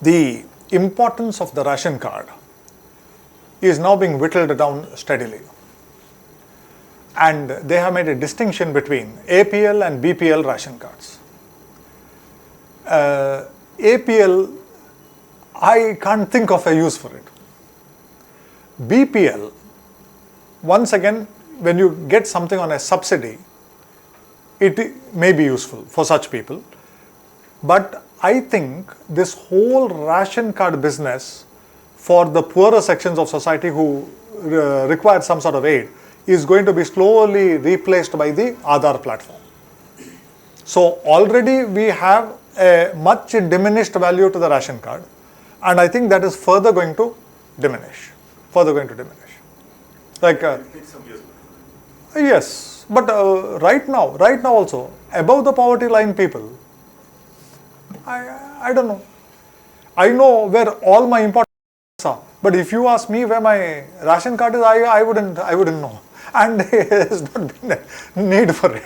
the importance of the ration card is now being whittled down steadily. And they have made a distinction between APL and BPL ration cards. APL, I can't think of a use for it. BPL, once again, when you get something on a subsidy, it may be useful for such people. But I think this whole ration card business for the poorer sections of society who require some sort of aid is going to be slowly replaced by the Aadhaar platform. So already we have a much diminished value to the ration card, and I think that is further going to diminish. Like yes, but right now also above the poverty line people, I don't know. I know where all my important are, but if you ask me where my ration card is, I wouldn't know, and there has not been a need for it.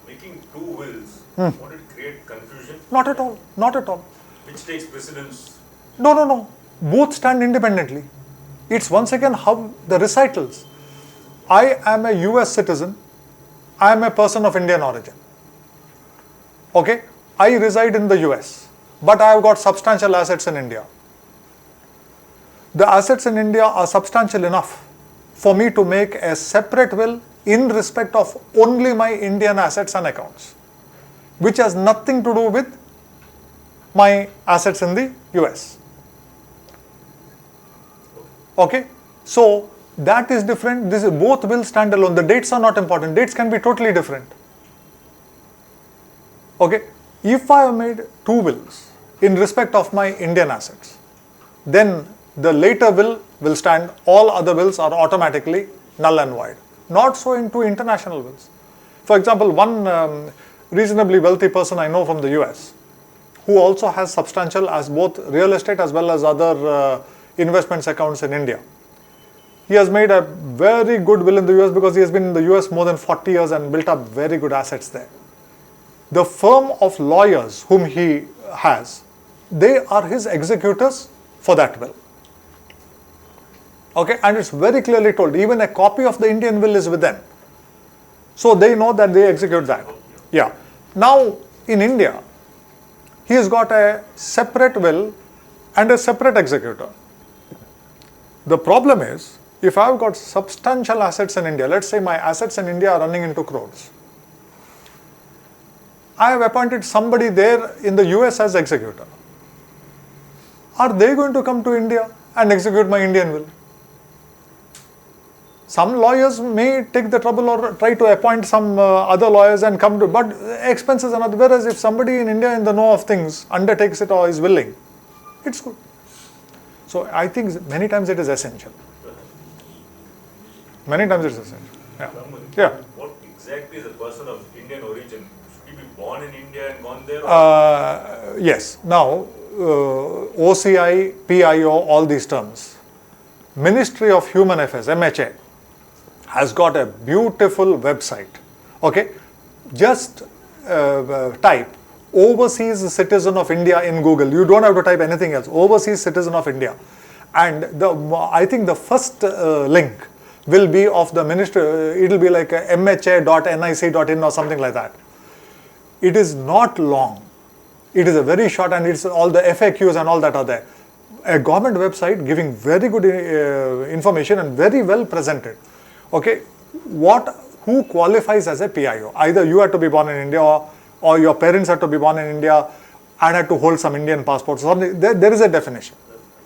Making two wills, won't it create confusion? Not at all. Which takes precedence? No. Both stand independently. It's once again how the recitals. I am a US citizen. I am a person of Indian origin. Okay? I reside in the US, but I have got substantial assets in India. The assets in India are substantial enough for me to make a separate will in respect of only my Indian assets and accounts, which has nothing to do with my assets in the US. Okay, so that is different. This is both will stand alone. The dates are not important. Dates can be totally different. Okay, if I have made two wills in respect of my Indian assets, then the later will stand. All other wills are automatically null and void. Not so in two international wills. For example, one reasonably wealthy person I know from the US, who also has substantial as both real estate as well as other investments accounts in India. He has made a very good will in the US because he has been in the US more than 40 years and built up very good assets there. The firm of lawyers whom he has, they are his executors for that will. Okay, and it's very clearly told, even a copy of the Indian will is with them. So they know that they execute that. Yeah. Now in India, he has got a separate will and a separate executor. The problem is, if I have got substantial assets in India, let's say my assets in India are running into crores. I have appointed somebody there in the US as executor. Are they going to come to India and execute my Indian will? Some lawyers may take the trouble or try to appoint some other lawyers and come to, but expenses are not. Whereas if somebody in India in the know of things undertakes it or is willing, it's good. So I think many times it is essential. Yeah. What exactly is a person of Indian origin? Should he be born in India and gone there? Yes. Now, OCI, PIO, all these terms. Ministry of Human Affairs, MHA, has got a beautiful website. Okay, just type overseas citizen of India in Google. You don't have to type anything else. Overseas citizen of India, and I think the first link will be of the ministry. It will be like mha.nic.in or something like that. It is not long. It is a very short, and it's all the FAQs and all that are there. A government website giving very good information and very well presented. Okay, who qualifies as a PIO? Either you have to be born in India or your parents have to be born in India and have to hold some Indian passports. There is a definition.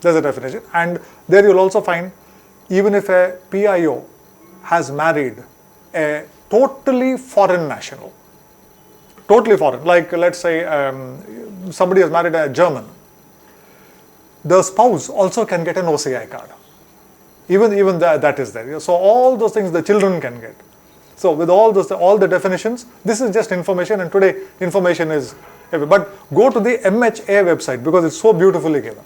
There's a definition, and there you'll also find even if a PIO has married a totally foreign national, totally foreign, like let's say somebody has married a German, the spouse also can get an OCI card. Even that is there. So all those things the children can get. So with all the definitions, this is just information, and today information is everywhere. But go to the MHA website because it's so beautifully given.